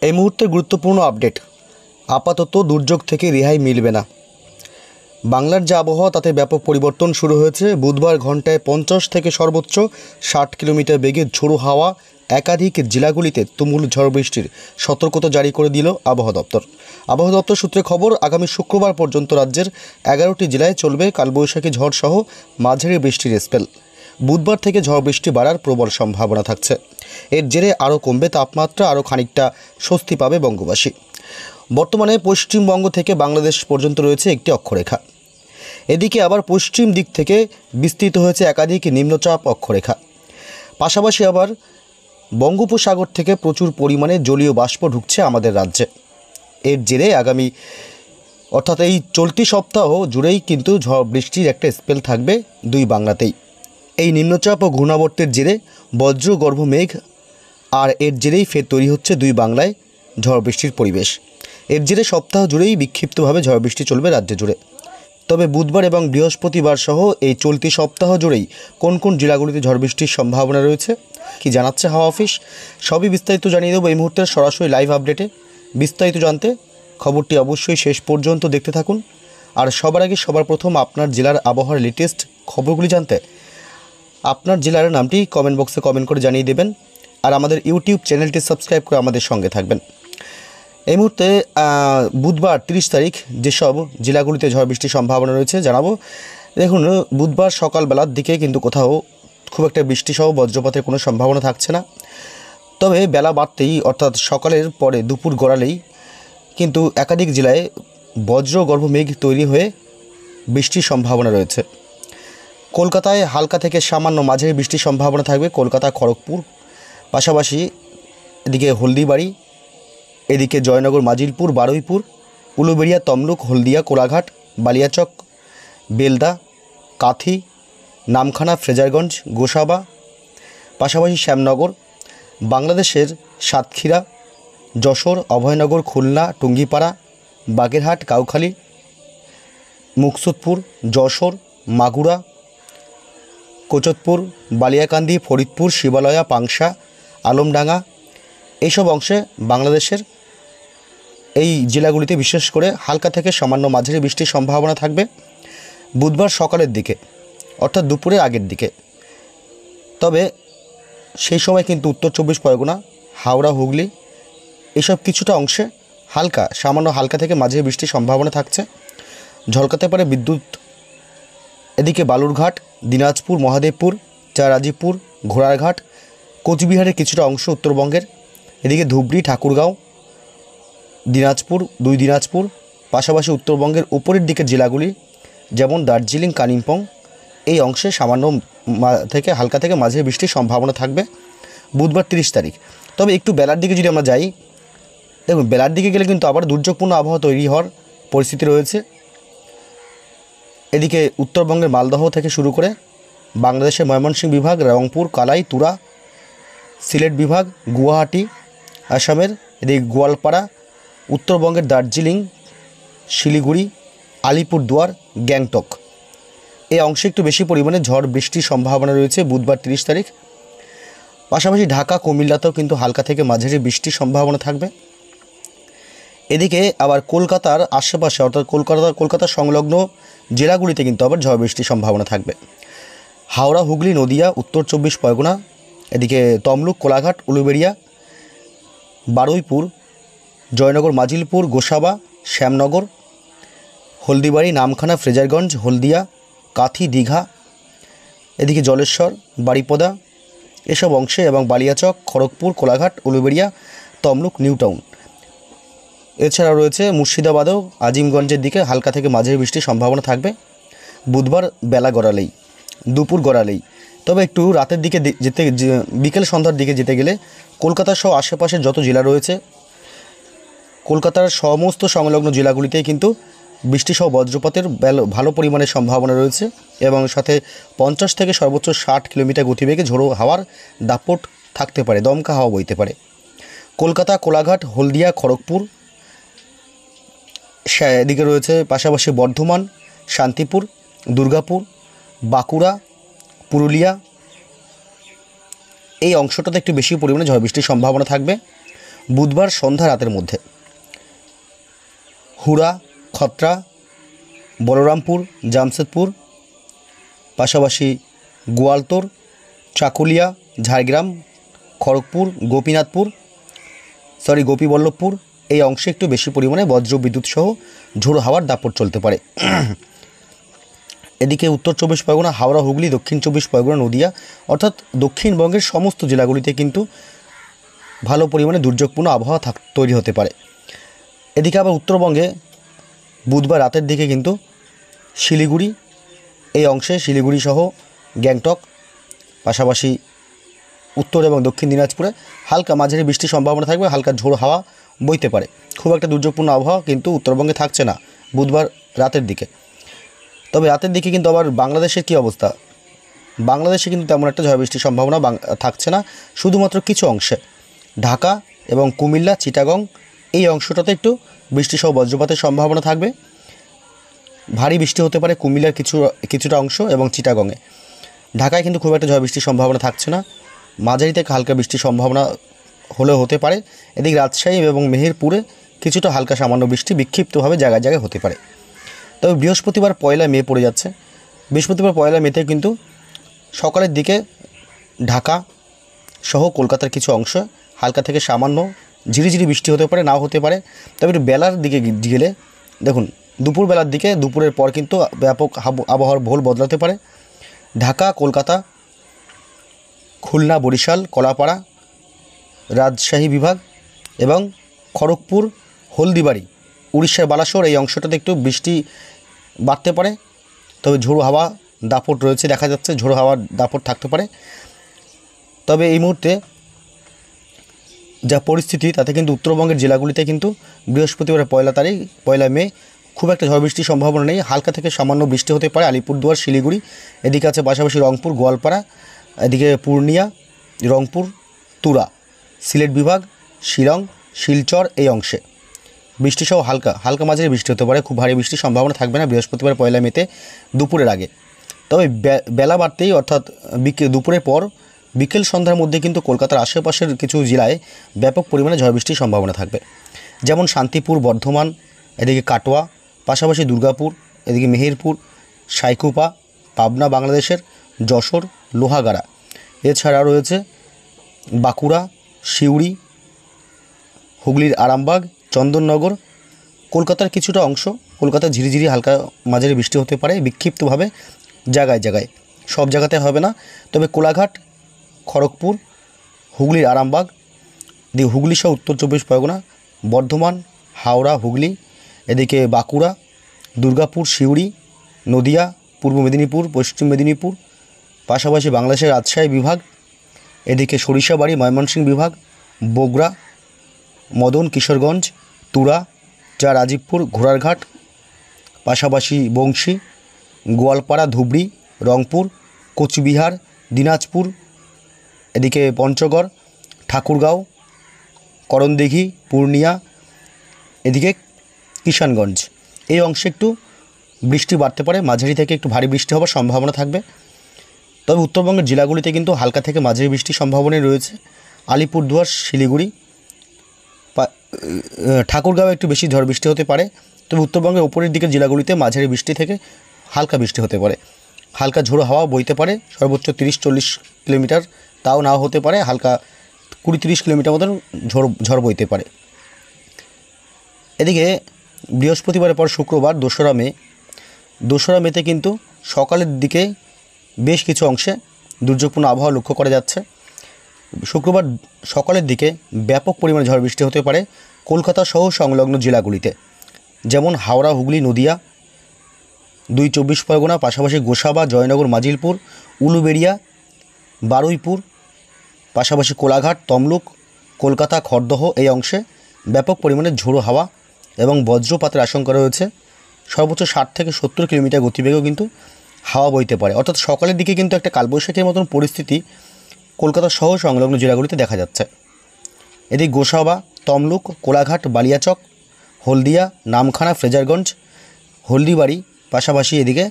এই মুহূর্তে গুরুত্বপূর্ণ আপডেট। আপাতত দুর্যোগ থেকে রেহাই মিলবে না। বাংলার যে আবহাওয়া তাতে ব্যাপক পরিবর্তন শুরু হয়েছে। বুধবার ঘন্টায় 50 থেকে সর্বোচ্চ 60 কিলোমিটার বেগে ঝোড়ো হাওয়া একাধিক জেলাগুলিতে তুমুল ঝড় বৃষ্টির সতর্কতা জারি করে দিল আবহাওয়া দপ্তর। আবহাওয়া দপ্তর সূত্রে খবর, আগামী শুক্রবার পর্যন্ত রাজ্যের 11টি জেলায় চলবে কালবৈশাখী ঝড় সহ মাঝারি বৃষ্টির স্পেল। বুধবার থেকে ঝড় বৃষ্টি বাড়ার প্রবল সম্ভাবনা থাকছে। এর জেরে আরও কমবে তাপমাত্রা, আরও খানিকটা স্বস্তি পাবে বঙ্গবাসী। বর্তমানে পশ্চিমবঙ্গ থেকে বাংলাদেশ পর্যন্ত রয়েছে একটি অক্ষরেখা। এদিকে আবার পশ্চিম দিক থেকে বিস্তৃত হয়েছে একাধিক নিম্নচাপ অক্ষরেখা। পাশাপাশি আবার বঙ্গোপসাগর থেকে প্রচুর পরিমাণে জলীয় বাষ্প ঢুকছে আমাদের রাজ্যে। এর জেরে আগামী অর্থাৎ এই চলতি সপ্তাহ জুড়েই কিন্তু ঝড় বৃষ্টির একটা স্পেল থাকবে দুই বাংলাতেই। এই নিম্নচাপ ও ঘূর্ণাবর্তের জেরে বজ্রগর্ভ মেঘ, আর এর জেরেই ফের তৈরি হচ্ছে দুই বাংলায় ঝড় বৃষ্টির পরিবেশ। এর জেরে সপ্তাহ জুড়েই বিক্ষিপ্তভাবে ঝড় বৃষ্টি চলবে রাজ্য জুড়ে। তবে বুধবার এবং বৃহস্পতিবার সহ এই চলতি সপ্তাহ জুড়েই কোন কোন জেলাগুলিতে ঝড় বৃষ্টির সম্ভাবনা রয়েছে কি জানাচ্ছে হাওয়া অফিস, সবই বিস্তারিত জানিয়ে দেবো এই মুহূর্তের সরাসরি লাইভ আপডেটে। বিস্তারিত জানতে খবরটি অবশ্যই শেষ পর্যন্ত দেখতে থাকুন। আর সবার আগে সবার প্রথম আপনার জেলার আবহাওয়ার লেটেস্ট খবরগুলি জানতে আপনার জেলার নামটি কমেন্ট বক্সে কমেন্ট করে জানিয়ে দেবেন। আর আমাদের ইউটিউব চ্যানেলটি সাবস্ক্রাইব করে আমাদের সঙ্গে থাকবেন। এই মুহূর্তে বুধবার 30 তারিখ যেসব জেলাগুলিতে ঝড় বৃষ্টির সম্ভাবনা রয়েছে জানাবো। দেখুন, বুধবার সকালবেলার দিকে কিন্তু কোথাও খুব একটা বৃষ্টিসহ বজ্রপাতের কোনো সম্ভাবনা থাকছে না। তবে বেলা বাড়তেই অর্থাৎ সকালের পরে দুপুর গড়ালেই কিন্তু একাধিক জেলায় বজ্রগর্ভ মেঘ তৈরি হয়ে বৃষ্টির সম্ভাবনা রয়েছে। কলকাতায় হালকা থেকে সামান্য মাঝারি বৃষ্টির সম্ভাবনা থাকবে, কলকাতা, খড়গপুর, পাশাপাশি এদিকে হলদিবাড়ি, এদিকে জয়নগর, মাজিলপুর, বারুইপুর, উলুবেড়িয়া, তমলুক, হলদিয়া, কোলাঘাট, বালিয়াচক, বেলদা, কাথি, নামখানা, ফ্রেজারগঞ্জ, গোসাবা, পাশাপাশি শ্যামনগর, বাংলাদেশের সাতক্ষীরা, যশোর, অভয়নগর, খুলনা, টুঙ্গিপাড়া, বাগেরহাট, কাউখালী, মুকসুদপুর, যশোর, মাগুরা, কোচতপুর, বালিয়াকান্দি, ফরিদপুর, শিবালয়া, পাংশা, আলমডাঙ্গা, এইসব অংশে বাংলাদেশের এই জেলাগুলিতে বিশেষ করে হালকা থেকে সামান্য মাঝারি বৃষ্টির সম্ভাবনা থাকবে বুধবার সকালের দিকে অর্থাৎ দুপুরের আগের দিকে। তবে সেই সময় কিন্তু উত্তর 24 পরগনা, হাওড়া, হুগলি এসব কিছুটা অংশে সামান্য হালকা থেকে মাঝারি বৃষ্টির সম্ভাবনা থাকছে। ঝলকাতে পারে বিদ্যুৎ। এদিকে বালুরঘাট, দিনাজপুর, মহাদেবপুর, রাজীবপুর, ঘোড়ারঘাট, কোচবিহারের কিছুটা অংশ উত্তরবঙ্গের, এদিকে ধুবড়ি, ঠাকুরগাঁও, দিনাজপুর, পাশাপাশি উত্তরবঙ্গের উপরের দিকের জেলাগুলি যেমন দার্জিলিং, কালিম্পং এই অংশে সামান্য থেকে হালকা থেকে মাঝারি বৃষ্টির সম্ভাবনা থাকবে বুধবার 30 তারিখ। তবে একটু বেলার দিকে যদি আমরা যাই, দেখুন বেলার দিকে গেলে কিন্তু আবার দুর্যোগপূর্ণ আবহাওয়া তৈরি হওয়ার পরিস্থিতি রয়েছে। এদিকে উত্তরবঙ্গের মালদহ থেকে শুরু করে বাংলাদেশের ময়মনসিংহ বিভাগ, রংপুর, কালাই, তুরা, সিলেট বিভাগ, গুয়াহাটি, আসামের এদিকে গোয়ালপাড়া, উত্তরবঙ্গের দার্জিলিং, শিলিগুড়ি, আলিপুরদুয়ার, গ্যাংটক এই অংশে একটু বেশি পরিমাণে ঝড় বৃষ্টির সম্ভাবনা রয়েছে বুধবার 30 তারিখ। পাশাপাশি ঢাকা, কুমিল্লাতেও কিন্তু হালকা থেকে মাঝারি বৃষ্টির সম্ভাবনা থাকবে। এদিকে আবার কলকাতার আশেপাশে অর্থাৎ কলকাতা সংলগ্ন জেলাগুলিতে কিন্তু আবার ঝড় বৃষ্টির সম্ভাবনা থাকবে। হাওড়া, হুগলি, নদিয়া, উত্তর 24 পরগনা, এদিকে তমলুক, কোলাঘাট, উলুবেড়িয়া, বারুইপুর, জয়নগর, মাজিলপুর, গোসাবা, শ্যামনগর, হলদিবাড়ি, নামখানা, ফ্রেজারগঞ্জ, হলদিয়া, কাথি, দীঘা, এদিকে জলেশ্বর, বারিপদা এসব অংশে এবং বালিয়াচক, খড়গপুর, কোলাঘাট, উলুবেড়িয়া, তমলুক, নিউটাউন, এছাড়াও রয়েছে মুর্শিদাবাদেও আজিমগঞ্জের দিকে হালকা থেকে মাঝারি বৃষ্টির সম্ভাবনা থাকবে বুধবার বেলা গড়ালেই, দুপুর গড়ালেই। তবে একটু রাতের দিকে বিকেল সন্ধ্যার দিকে যেতে গেলে কলকাতা সহ আশেপাশের যত জেলা রয়েছে কলকাতার সমস্ত সংলগ্ন জেলাগুলিতেই কিন্তু বৃষ্টিসহ বজ্রপাতের ভালো পরিমাণে সম্ভাবনা রয়েছে এবং সাথে 50 থেকে সর্বোচ্চ 60 কিলোমিটার গতিবেগে ঝোড়ো হাওয়ার দাপট থাকতে পারে, দমকা হাওয়া বইতে পারে। কলকাতা, কোলাঘাট, হলদিয়া, খড়গপুর এদিকে রয়েছে পাশাপাশি বর্ধমান, শান্তিপুর, দুর্গাপুর, বাঁকুড়া, পুরুলিয়া এই অংশটাতে একটু বেশি পরিমাণে ঝড় বৃষ্টির সম্ভাবনা থাকবে। বুধবার সন্ধ্যা রাতের মধ্যে হুড়া, খত্রা, বলরামপুর, জামশেদপুর, পাশাপাশি গোয়ালতোর, চাকুলিয়া, ঝাড়গ্রাম, খড়গপুর, গোপীবল্লভপুর এই অংশে একটু বেশি পরিমাণে বজ্র বিদ্যুৎ সহ ঝোড়ো হাওয়ার দাপট চলতে পারে। এদিকে উত্তর 24 পরগনা, হাওড়া, হুগলি, দক্ষিণ 24 পরগনা, নদিয়া অর্থাৎ দক্ষিণবঙ্গের সমস্ত জেলাগুলিতে কিন্তু ভালো পরিমাণে দুর্যোগপূর্ণ আবহাওয়া তৈরি হতে পারে। এদিকে আবার উত্তরবঙ্গে বুধবার রাতের দিকে কিন্তু শিলিগুড়ি এই অংশে, শিলিগুড়ি সহ গ্যাংটক, পাশাপাশি উত্তর এবং দক্ষিণ দিনাজপুরে হালকা মাঝারি বৃষ্টির সম্ভাবনা থাকবে, হালকা ঝোড়ো হাওয়া বইতে পারে। খুব একটা দুর্যোগপূর্ণ আবহাওয়া কিন্তু উত্তরবঙ্গে থাকছে না বুধবার রাতের দিকে। তবে রাতের দিকে কিন্তু আবার বাংলাদেশের কী অবস্থা, বাংলাদেশে কিন্তু তেমন একটা ঝড় বৃষ্টির সম্ভাবনা থাকছে না, শুধুমাত্র কিছু অংশে ঢাকা এবং কুমিল্লা, চিটাগং এই অংশটাতে একটু বৃষ্টিসহ বজ্রপাতের সম্ভাবনা থাকবে। ভারী বৃষ্টি হতে পারে কুমিল্লার কিছুটা অংশ এবং চিটাগংয়ে। ঢাকায় কিন্তু খুব একটা ঝড় বৃষ্টির সম্ভাবনা থাকছে না, মাঝারি থেকে হালকা বৃষ্টির সম্ভাবনা হলেও হতে পারে। এদিকে রাজশাহী এবং মেহেরপুরে কিছুটা হালকা সামান্য বৃষ্টি বিক্ষিপ্তভাবে জায়গায় জায়গায় হতে পারে। তবে বৃহস্পতিবার 1 মে পড়ে যাচ্ছে। বৃহস্পতিবার 1 মেতে কিন্তু সকালের দিকে ঢাকা সহ কলকাতার কিছু অংশ হালকা থেকে সামান্য ঝিরিঝিরি বৃষ্টি হতে পারে, নাও হতে পারে। তবে একটু বেলার দিকে গেলে দেখুন দুপুরবেলার দিকে, দুপুরের পর কিন্তু ব্যাপক আবহাওয়ার ভোল বদলাতে পারে। ঢাকা, কলকাতা, খুলনা, বরিশাল, কলাপাড়া, রাজশাহী বিভাগ এবং খড়গপুর, হলদিবাড়ি, উড়িষ্যার বালাসোর এই অংশটাতে একটু বৃষ্টি বাড়তে পারে। তবে ঝোড়ো হাওয়া দাপট রয়েছে, দেখা যাচ্ছে ঝোড়ো হাওয়ার দাপট থাকতে পারে। তবে এই মুহূর্তে যা পরিস্থিতি তাতে কিন্তু উত্তরবঙ্গের জেলাগুলিতে কিন্তু বৃহস্পতিবার 1 মে খুব একটা ঝড় বৃষ্টির সম্ভাবনা নেই, হালকা থেকে সামান্য বৃষ্টি হতে পারে আলিপুরদুয়ার, শিলিগুড়ি, এদিকে আছে পাশাপাশি রংপুর, গোয়ালপাড়া, এদিকে পূর্ণিয়া, রংপুর, তুরা, সিলেট বিভাগ, শিলং, শিলচর এই অংশে বৃষ্টিসহ হালকা মাঝারি বৃষ্টি হতে পারে। খুব ভারী বৃষ্টির সম্ভাবনা থাকবে না বৃহস্পতিবার 1 মেতে দুপুরের আগে। তবে বেলা বাড়তেই অর্থাৎ দুপুরের পর বিকেল সন্ধ্যার মধ্যে কিন্তু কলকাতার আশেপাশের কিছু জেলায় ব্যাপক পরিমাণে ঝড় বৃষ্টির সম্ভাবনা থাকবে, যেমন শান্তিপুর, বর্ধমান, এদিকে কাটোয়া, পাশাপাশি দুর্গাপুর, এদিকে মেহেরপুর, সাইকুপা, পাবনা বাংলাদেশের, যশোর, লোহাগাড়া, এছাড়া রয়েছে বাঁকুড়া, সিউড়ি, হুগলির আরামবাগ, চন্দননগর, কলকাতার কিছুটা অংশ। কলকাতায় ঝিরিঝিরি হালকা মাঝারি বৃষ্টি হতে পারে বিক্ষিপ্তভাবে জায়গায় জায়গায়, সব জায়গাতে হবে না। তবে কোলাঘাট, খড়গপুর, হুগলির আরামবাগ, হুগলি সহ উত্তর 24 পরগনা, বর্ধমান, হাওড়া, হুগলি, এদিকে বাঁকুড়া, দুর্গাপুর, সিউড়ি, নদিয়া, পূর্ব মেদিনীপুর, পশ্চিম মেদিনীপুর, পাশাপাশি বাংলাদেশের রাজশাহী বিভাগ, এদিকে সরিষাবাড়ি, ময়মনসিংহ বিভাগ, বগুড়া, মদন, কিশোরগঞ্জ, তুরা, যা রাজীবপুর, ঘোড়ারঘাট, পাশাপাশি বংশী, গোয়ালপাড়া, ধুবড়ি, রংপুর, কোচবিহার, দিনাজপুর, এদিকে পঞ্চগড়, ঠাকুরগাঁও, করণদিঘি, পূর্ণিয়া, এদিকে কিষানগঞ্জ এই অংশে একটু বৃষ্টি বাড়তে পারে, মাঝারি থেকে একটু ভারী বৃষ্টি হওয়ার সম্ভাবনা থাকবে। তবে উত্তরবঙ্গের জেলাগুলিতে কিন্তু হালকা থেকে মাঝারি বৃষ্টির সম্ভাবনা রয়েছে। আলিপুরদুয়ার, শিলিগুড়ি, ঠাকুরগাঁও একটু বেশি ঝড় বৃষ্টি হতে পারে। তবে উত্তরবঙ্গের উপরের দিকের জেলাগুলিতে মাঝারি বৃষ্টি থেকে হালকা বৃষ্টি হতে পারে, হালকা ঝোড়ো হাওয়া বইতে পারে, সর্বোচ্চ 30-40 কিলোমিটার, তাও নাও হতে পারে, হালকা 20-30 কিলোমিটার মতন ঝড় বইতে পারে। এদিকে বৃহস্পতিবারের পর শুক্রবার 2 মেতে কিন্তু সকালের দিকে বেশ কিছু অংশে দুর্যোগপূর্ণ আবহাওয়া লক্ষ্য করা যাচ্ছে। শুক্রবার সকালের দিকে ব্যাপক পরিমাণে ঝড় বৃষ্টি হতে পারে কলকাতা সহ সংলগ্ন জেলাগুলিতে, যেমন হাওড়া, হুগলি, নদিয়া, 2 পরগনা, পাশাপাশি গোসাবা, জয়নগর, মাজিলপুর, উলুবেড়িয়া, বারুইপুর, পাশাপাশি কোলাঘাট, তমলুক, কলকাতা, খড়দহ এই অংশে ব্যাপক পরিমাণে ঝোড়ো হাওয়া এবং বজ্রপাতের আশঙ্কা রয়েছে। সর্বোচ্চ 60 থেকে 70 কিলোমিটার গতিবেগেও কিন্তু হাওয়া বইতে পারে। অর্থাৎ সকালের দিকে কিন্তু একটা কালবৈশাখীর মতন পরিস্থিতি কলকাতা সহ সংলগ্ন জেলাগুলিতে দেখা যাচ্ছে। এদিকে গোসাবা, তমলুক, কোলাঘাট, বালিয়াচক, হলদিয়া, নামখানা, ফ্রেজারগঞ্জ, হলদিবাড়ি, পাশাপাশি এদিকে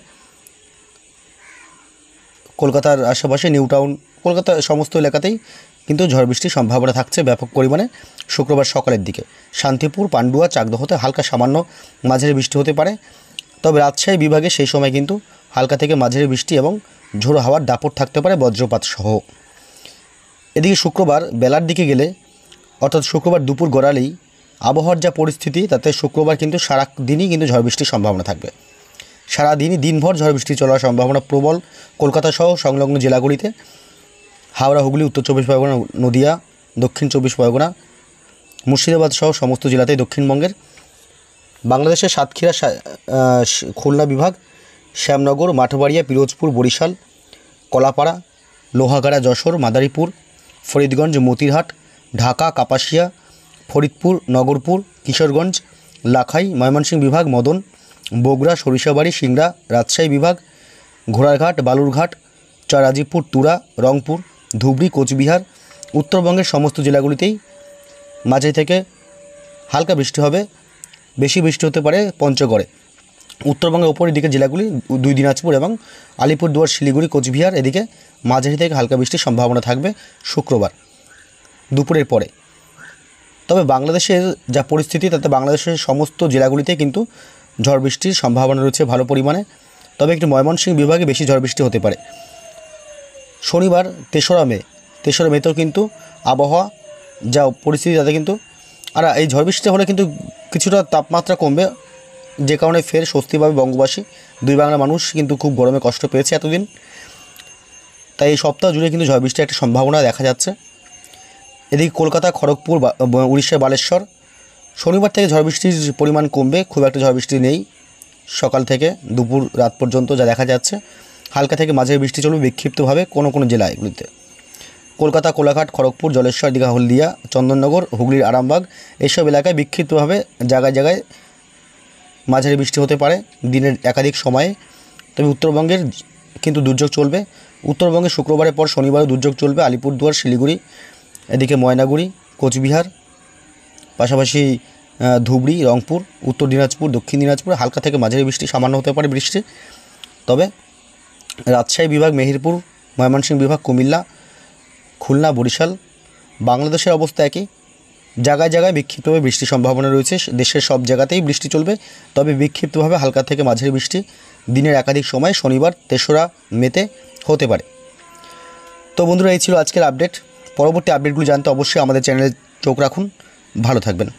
কলকাতার আশেপাশে নিউ টাউন, কলকাতার সমস্ত এলাকাতেই কিন্তু ঝড় বৃষ্টির সম্ভাবনা থাকছে ব্যাপক পরিমাণে শুক্রবার সকালের দিকে। শান্তিপুর, পান্ডুয়া, চাকদহতে হালকা সামান্য মাঝারি বৃষ্টি হতে পারে। তবে রাজশাহী বিভাগে সেই সময় কিন্তু হালকা থেকে মাঝারি বৃষ্টি এবং ঝোড়ো হাওয়ার দাপট থাকতে পারে, বজ্রপাত সহ। এদিকে শুক্রবার বেলার দিকে গেলে, অর্থাৎ শুক্রবার দুপুর গড়ালেই আবহাওয়ার যা পরিস্থিতি, তাতে শুক্রবার কিন্তু সারা দিনই কিন্তু ঝড় বৃষ্টির সম্ভাবনা থাকবে। সারাদিনই দিনভর ঝড় বৃষ্টি চলার সম্ভাবনা প্রবল। কলকাতা সহ সংলগ্ন জেলাগুলিতে, হাওড়া, হুগলি, উত্তর 24 পরগনা, নদিয়া, দক্ষিণ 24 পরগনা, মুর্শিদাবাদ সহ সমস্ত জেলাতেই দক্ষিণবঙ্গের, বাংলাদেশের সাতক্ষীরা, খুলনা বিভাগ, শ্যামনগর, মাঠবাড়িয়া, পিরোজপুর, বরিশাল, কলাপাড়া, লোহাগাড়া, যশোর, মাদারীপুর, ফরিদগঞ্জ, মতিরহাট, ঢাকা, কাপাসিয়া, ফরিদপুর, নগরপুর, কিশোরগঞ্জ, লাখাই, ময়মনসিংহ বিভাগ, মদন, বগুড়া, সরিষাবাড়ি, সিংড়া, রাজশাহী বিভাগ, ঘোড়ারঘাট, বালুরঘাট, রাজীবপুর, তুরা, রংপুর, ধুবড়ী, কোচবিহার, উত্তরবঙ্গের সমস্ত জেলাগুলিতেই মাঝারি থেকে হালকা বৃষ্টি হবে। বেশি বৃষ্টি হতে পারে পঞ্চগড়ে। উত্তরবঙ্গের ওপরের দিকের জেলাগুলি 2 দিনাজপুর এবং আলিপুরদুয়ার, শিলিগুড়ি, কোচবিহার, এদিকে মাঝারি থেকে হালকা বৃষ্টির সম্ভাবনা থাকবে শুক্রবার দুপুরের পরে। তবে বাংলাদেশের যা পরিস্থিতি, তাতে বাংলাদেশের সমস্ত জেলাগুলিতে কিন্তু ঝড় বৃষ্টির সম্ভাবনা রয়েছে ভালো পরিমাণে। তবে একটু ময়মনসিংহ বিভাগে বেশি ঝড় বৃষ্টি হতে পারে। শনিবার 3রা মেতেও কিন্তু আবহাওয়া যা পরিস্থিতি, তাতে কিন্তু এই ঝড় বৃষ্টি হলে কিন্তু কিছুটা তাপমাত্রা কমবে, যে কারণে ফের স্বস্তি পাবে বঙ্গবাসী। 2 বাংলার মানুষ কিন্তু খুব গরমে কষ্ট পেয়েছে এতদিন। তাই এই সপ্তাহ জুড়ে কিন্তু ঝড় বৃষ্টির একটা সম্ভাবনা দেখা যাচ্ছে। এদিকে কলকাতা, খড়গপুর, উড়িষ্যার বালেশ্বর, শনিবার থেকে ঝড় বৃষ্টির পরিমাণ কমবে। খুব একটা ঝড় বৃষ্টি নেই সকাল থেকে দুপুর রাত পর্যন্ত যা দেখা যাচ্ছে। হালকা থেকে মাঝারি বৃষ্টি চলবে বিক্ষিপ্তভাবে কোনো জেলাগুলিতে। কলকাতা, কোলাঘাট, খড়গপুর, জলেশ্বর, দীঘা, হলদিয়া, চন্দননগর, হুগলির আরামবাগ, এইসব এলাকায় বিক্ষিপ্তভাবে জায়গায় জায়গায় মাঝারি বৃষ্টি হতে পারে দিনের একাধিক সময়ে। তবে উত্তরবঙ্গের কিন্তু দুর্যোগ চলবে। উত্তরবঙ্গে শুক্রবারের পর শনিবারও দুর্যোগ চলবে। আলিপুরদুয়ার, শিলিগুড়ি, এদিকে ময়নাগুড়ি, কোচবিহার, পাশাপাশি ধুবড়ি, রংপুর, উত্তর দিনাজপুর, দক্ষিণ দিনাজপুর হালকা থেকে মাঝারি বৃষ্টি সামান্য হতে পারে বৃষ্টি। তবে রাজশাহী বিভাগ, মেহেরপুর, ময়মনসিংহ বিভাগ, কুমিল্লা, খুলনা, বরিশাল, বাংলাদেশের অবস্থা একই। জায়গায় জায়গায় বিক্ষিপ্তভাবে বৃষ্টির সম্ভাবনা রয়েছে। দেশের সব জায়গাতেই বৃষ্টি চলবে, তবে বিক্ষিপ্তভাবে হালকা থেকে মাঝারি বৃষ্টি দিনের একাধিক সময় শনিবার 3রা মেতে হতে পারে। তো বন্ধুরা, এই ছিল আজকের আপডেট। পরবর্তী আপডেটগুলো জানতে অবশ্যই আমাদের চ্যানেলে চোখ রাখুন। ভালো থাকবেন।